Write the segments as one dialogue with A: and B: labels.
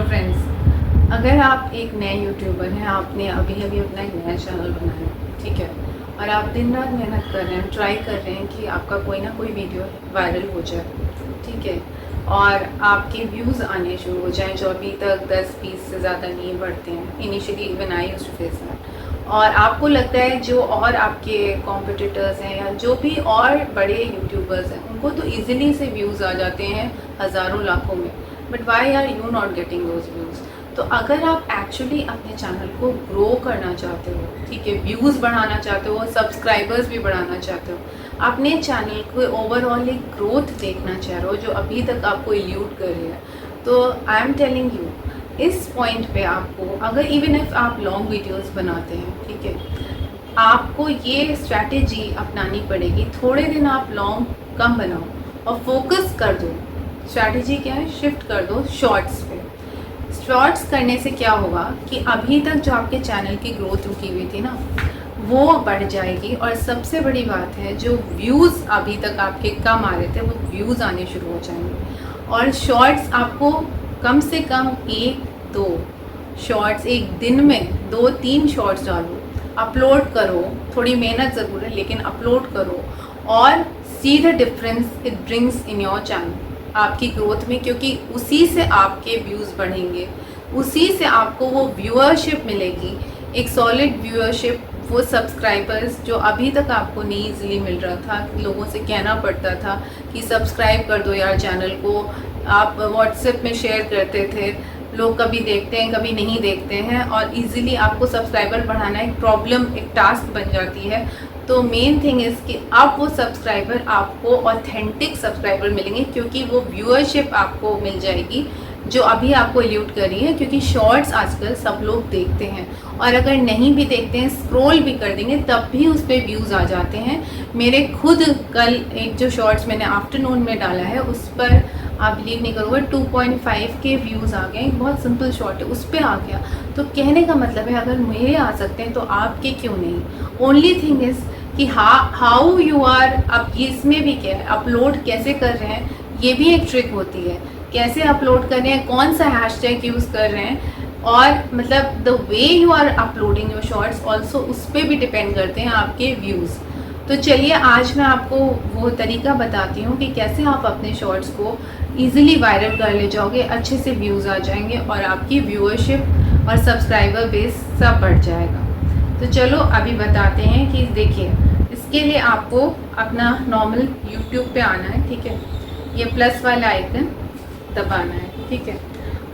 A: Friends, अगर आप एक नए यूट्यूबर हैं, आपने अभी अभी अपना एक नया चैनल बनाया है, ठीक है, और आप दिन रात मेहनत कर रहे हैं, ट्राई कर रहे हैं कि आपका कोई ना कोई वीडियो वायरल हो जाए, ठीक है, और आपके व्यूज़ आने शुरू हो जाएं जो अभी तक 10-20 से ज़्यादा नहीं बढ़ते हैं। Initially even I used to face that, और आपको लगता है जो और आपके कॉम्पिटिटर्स हैं या जो भी और बड़े यूट्यूबर्स हैं उनको तो ईजिली से व्यूज़ आ जाते हैं हज़ारों लाखों में, but why are you not getting those views? तो अगर आप एक्चुअली अपने चैनल को ग्रो करना चाहते हो, ठीक है, व्यूज़ बढ़ाना चाहते हो, सब्सक्राइबर्स भी बढ़ाना चाहते हो, अपने चैनल को ओवरऑल एक ग्रोथ देखना चाह रहे हो जो अभी तक आपको इल्यूड कर रही है, तो आई एम टेलिंग यू, इस पॉइंट पे आपको, अगर इवन इफ आप लॉन्ग वीडियोस बनाते हैं, ठीक है, आपको ये स्ट्रैटेजी अपनानी पड़ेगी। थोड़े दिन आप लॉन्ग कम बनाओ और फोकस कर दो। स्ट्रैटेजी क्या है? शिफ्ट कर दो शॉर्ट्स पे। शॉर्ट्स करने से क्या होगा कि अभी तक जो आपके चैनल की ग्रोथ रुकी हुई थी ना, वो बढ़ जाएगी। और सबसे बड़ी बात है, जो व्यूज़ अभी तक आपके कम आ रहे थे वो व्यूज़ आने शुरू हो जाएंगे। और शॉर्ट्स आपको कम से कम 1-2 शॉर्ट्स एक दिन में 2-3 शॉर्ट्स डालो, अपलोड करो। थोड़ी मेहनत ज़रूर है लेकिन अपलोड करो और see the difference it brings in your channel आपकी ग्रोथ में, क्योंकि उसी से आपके व्यूज़ बढ़ेंगे, उसी से आपको वो व्यूअरशिप मिलेगी, एक सॉलिड व्यूअरशिप। वो सब्सक्राइबर्स जो अभी तक आपको नहीं ईजिली मिल रहा था, लोगों से कहना पड़ता था कि सब्सक्राइब कर दो यार चैनल को, आप व्हाट्सएप में शेयर करते थे, लोग कभी देखते हैं कभी नहीं देखते हैं, और इजीली आपको सब्सक्राइबर बढ़ाना एक प्रॉब्लम, एक टास्क बन जाती है। तो मेन थिंग इज़ कि अब वो सब्सक्राइबर आपको ऑथेंटिक सब्सक्राइबर मिलेंगे, क्योंकि वो व्यूअरशिप आपको मिल जाएगी जो अभी आपको इल्यूट कर रही है। क्योंकि शॉर्ट्स आजकल सब लोग देखते हैं, और अगर नहीं भी देखते हैं, स्क्रॉल भी कर देंगे तब भी उस पर व्यूज़ आ जाते हैं। मेरे खुद कल एक जो शॉर्ट्स मैंने आफ्टरनून में डाला है, उस पर आप बिलीव नहीं करोगे 2.5 के व्यूज़ आ गए। बहुत सिंपल शॉर्ट है, उस पर आ गया। तो कहने का मतलब है, अगर मेरे आ सकते हैं तो आपके क्यों नहीं? ओनली थिंग इज़ कि हाउ यू आर। अब इसमें भी क्या है, अपलोड कैसे कर रहे हैं, ये भी एक ट्रिक होती है। कैसे अपलोड कर रहे हैं, कौन सा हैशटैग यूज़ कर रहे हैं, और मतलब the way you are uploading your shorts also, उस पर भी डिपेंड करते हैं आपके व्यूज़। तो चलिए आज मैं आपको वो तरीका बताती हूँ कि कैसे आप अपने शॉर्ट्स को ईजिली वायरल कर ले जाओगे, अच्छे से व्यूज़ आ जाएंगे और आपकी व्यूअरशिप और सब्सक्राइबर बेस सब बढ़ जाएगा। तो चलो अभी बताते हैं कि देखिए, इसके लिए आपको अपना नॉर्मल यूट्यूब पे आना है, ठीक है, ये प्लस वाला आइकन दबाना है, ठीक है,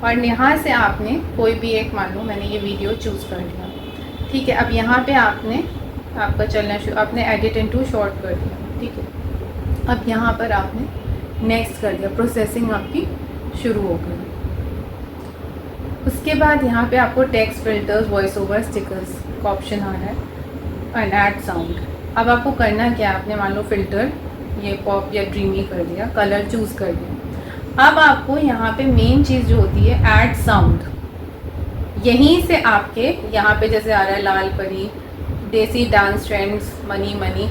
A: और यहाँ से आपने कोई भी एक, मान लो मैंने ये वीडियो चूज़ कर लिया, ठीक है। अब यहाँ पे आपका चलना शुरू, आपने एडिट इनटू शॉर्ट कर दिया, ठीक है। अब यहाँ पर आपने नेक्स्ट कर दिया, प्रोसेसिंग आपकी शुरू हो गई। उसके बाद यहाँ पे आपको text filters, voice over, stickers का ऑप्शन आ रहा है, एंड ऐड साउंड। अब आपको करना क्या है, आपने मान लो फिल्टर ये पॉप या ड्रीमी कर दिया, कलर चूज़ कर दिया। अब आपको यहाँ पे मेन चीज़ जो होती है ऐड साउंड, यहीं से आपके यहाँ पे जैसे आ रहा है लाल परी, देसी डांस ट्रेंड्स, मनी मनी,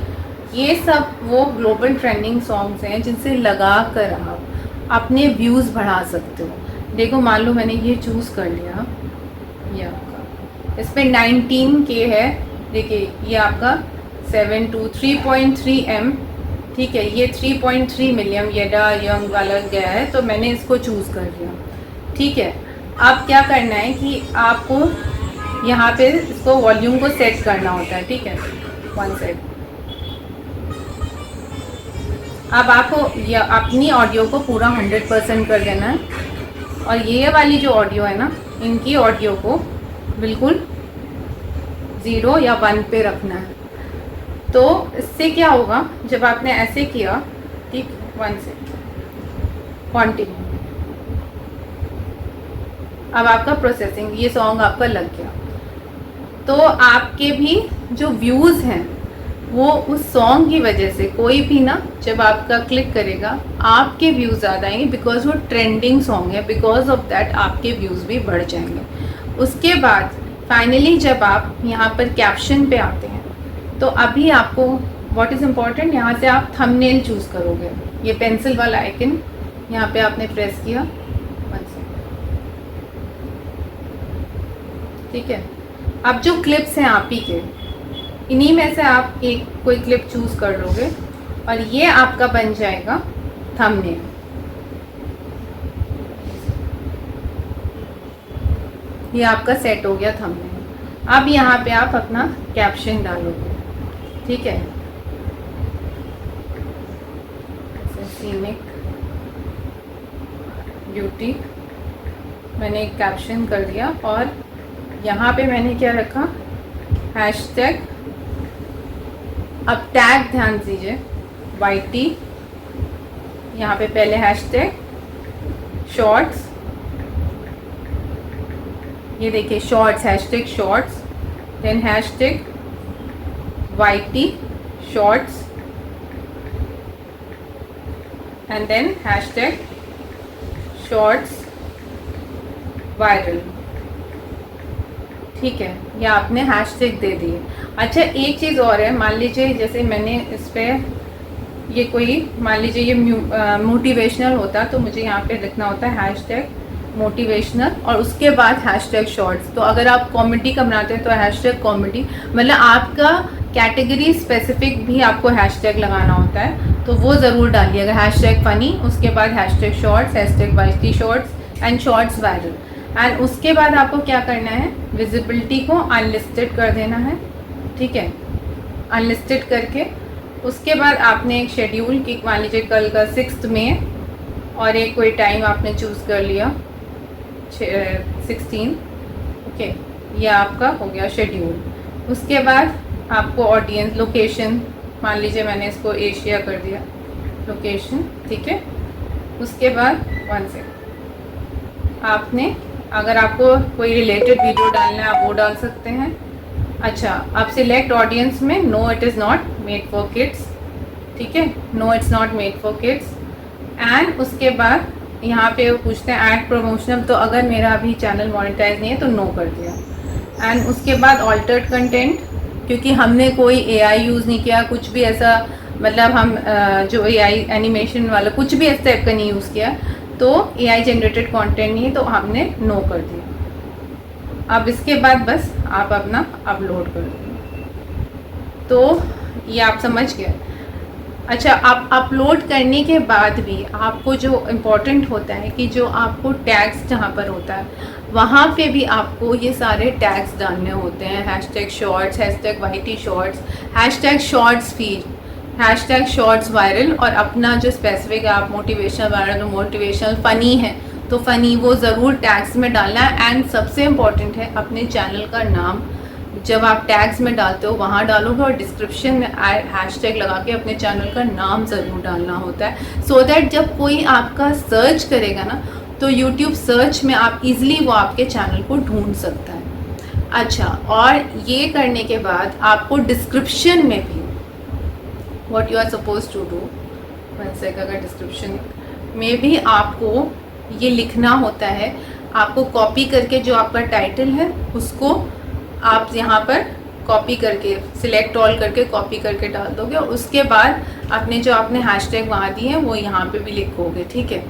A: ये सब वो ग्लोबल ट्रेंडिंग सॉन्ग्स हैं जिनसे लगा कर आप अपने व्यूज़ बढ़ा सकते हो। देखो मान लो मैंने ये चूज़ कर लिया, ये आपका इस पर 19K है, देखिए ये आपका 3.3M, ठीक है, ये 3.3 मिलियन येडा यंग वाला गया है, तो मैंने इसको चूज़ कर लिया, ठीक है। अब क्या करना है कि आपको यहाँ पे इसको वॉल्यूम को सेट करना होता है, ठीक है, 1 सेट। अब आपको ये अपनी ऑडियो को पूरा 100% कर देना है, और ये वाली जो ऑडियो है ना, इनकी ऑडियो को बिल्कुल 0 या 1 पे रखना है। तो इससे क्या होगा, जब आपने ऐसे किया, ठीक, 1 से कंटिन्यू, अब आपका प्रोसेसिंग, ये सॉन्ग आपका लग गया, तो आपके भी जो व्यूज़ हैं वो उस सॉन्ग की वजह से, कोई भी ना जब आपका क्लिक करेगा आपके व्यूज़ ज़्यादा आएंगे, बिकॉज वो ट्रेंडिंग सॉन्ग है, बिकॉज ऑफ दैट आपके व्यूज़ भी बढ़ जाएंगे। उसके बाद फाइनली जब आप यहाँ पर कैप्शन पे आते हैं, तो अभी आपको व्हाट इज़ इम्पॉर्टेंट, यहाँ से आप थंबनेल चूज़ करोगे। ये पेंसिल वाला आइकन यहाँ पे आपने प्रेस किया, ठीक है। अब जो क्लिप्स हैं आप ही के, इन्हीं में से आप एक कोई क्लिप चूज़ कर लोगे और ये आपका बन जाएगा थंबनेल। ये आपका सेट हो गया थंबनेल। अब यहाँ पे आप अपना कैप्शन डालोगे, ठीक है। सीनिक ब्यूटी मैंने एक कैप्शन कर दिया और यहाँ पे मैंने क्या रखा, हैशटैग। अब टैग ध्यान दीजिए, YT, यहाँ पे पहले हैशटैग शॉर्ट्स, ये देखिए shorts, hashtag shorts, then hashtag YT shorts and then hashtag shorts viral, ठीक है। ये आपने हैशटैग दे दिए। अच्छा, एक चीज़ और है, मान लीजिए जैसे मैंने इस पर ये कोई, मान लीजिए ये मोटिवेशनल होता तो मुझे यहाँ पे लिखना होता है हैशटैग मोटिवेशनल और उसके बाद हैशटैग शॉर्ट्स। तो अगर आप कॉमेडी का बनाते हैं तो हैशटैग कॉमेडी, मतलब आपका कैटेगरी स्पेसिफिक भी आपको हैशटैग लगाना होता है, तो वो ज़रूर डालिए। अगर हैशटैग फ़नी, उसके बाद hashtag shorts, hashtag YT shorts and shorts viral. And उसके बाद आपको क्या करना है, विजिबिलिटी को अनलिस्टेड कर देना है, ठीक है। अनलिस्टेड करके उसके बाद आपने एक शेड्यूल की, मान लीजिए कल का 6 मई और एक कोई टाइम आपने चूज़ कर लिया 16, ओके। ये आपका हो गया शेड्यूल। उसके बाद आपको ऑडियंस, लोकेशन, मान लीजिए मैंने इसको एशिया कर दिया लोकेशन, ठीक है। उसके बाद 1 सेकंड, आपने अगर आपको कोई रिलेटेड वीडियो डालना है आप वो डाल सकते हैं। अच्छा, आप सिलेक्ट ऑडियंस में no it is not made for kids, ठीक है, no it's not made for kids. And उसके बाद यहाँ पे वो पूछते हैं ऐड प्रमोशनल, तो अगर मेरा अभी चैनल मोनेटाइज नहीं है तो नो कर दिया। एंड उसके बाद ऑल्टर्ड कंटेंट, क्योंकि हमने कोई AI यूज़ नहीं किया, कुछ भी ऐसा, मतलब हम जो AI एनिमेशन वाला कुछ भी इस टाइप का नहीं यूज़ किया, तो AI जनरेटेड कंटेंट नहीं है, तो हमने नो कर दिया। अब इसके बाद बस आप अपना अपलोड कर दीजिए, तो ये आप समझ गए। अच्छा, आप अपलोड करने के बाद भी आपको जो इम्पोर्टेंट होता है कि जो आपको टैग्स जहाँ पर होता है वहाँ पे भी आपको ये सारे टैग्स डालने होते हैं, hashtag shorts, hashtag YT shorts, hashtag shorts feed, hashtag shorts viral, और अपना जो स्पेसिफिक आप मोटिवेशनल वायरल, तो मोटिवेशनल फ़नी है तो फ़नी, वो ज़रूर टैग्स में डालना है। एंड सबसे इम्पॉर्टेंट है अपने चैनल का नाम जब आप टैग्स में डालते हो वहाँ डालोगे, और डिस्क्रिप्शन में हैशटैग लगा के अपने चैनल का नाम ज़रूर डालना होता है, सो दैट जब कोई आपका सर्च करेगा ना तो यूट्यूब सर्च में आप इजीली वो आपके चैनल को ढूंढ सकता है। अच्छा, और ये करने के बाद आपको डिस्क्रिप्शन में भी what you are suppose to do, अगर डिस्क्रिप्शन में भी आपको ये लिखना होता है, आपको कॉपी करके जो आपका टाइटल है उसको आप यहाँ पर कॉपी करके, सिलेक्ट ऑल करके कॉपी करके डाल दोगे, और उसके बाद आपने जो आपने हैशटैग वहाँ दिए हैं वो यहाँ पे भी लिखोगे, ठीक है।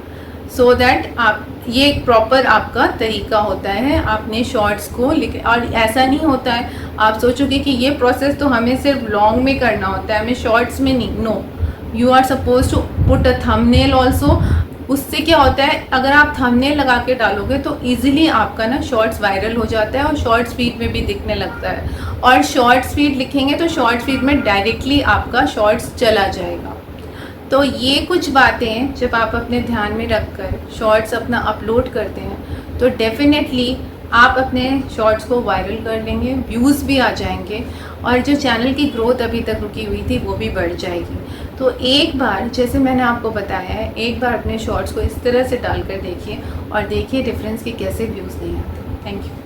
A: सो दैट आप, ये एक प्रॉपर आपका तरीका होता है आपने शॉर्ट्स को लिख। और ऐसा नहीं होता है आप सोचोगे कि ये प्रोसेस तो हमें सिर्फ लॉन्ग में करना होता है, हमें शॉर्ट्स में नहीं। No, you are suppose to put a thumbnail also. उससे क्या होता है, अगर आप थंबनेल लगा के डालोगे तो इजीली आपका ना शॉर्ट्स वायरल हो जाता है और शॉर्ट्स फीड में भी दिखने लगता है, और शॉर्ट्स फीड लिखेंगे तो शॉर्ट्स फीड में डायरेक्टली आपका शॉर्ट्स चला जाएगा। तो ये कुछ बातें जब आप अपने ध्यान में रखकर शॉर्ट्स अपना अपलोड करते हैं तो डेफिनेटली आप अपने शॉर्ट्स को वायरल कर लेंगे, व्यूज़ भी आ जाएंगे, और जो चैनल की ग्रोथ अभी तक रुकी हुई थी वो भी बढ़ जाएगी। तो एक बार, जैसे मैंने आपको बताया है, एक बार अपने शॉर्ट्स को इस तरह से डालकर देखिए और देखिए डिफरेंस के कैसे व्यूज़ नहीं आते। Thank you.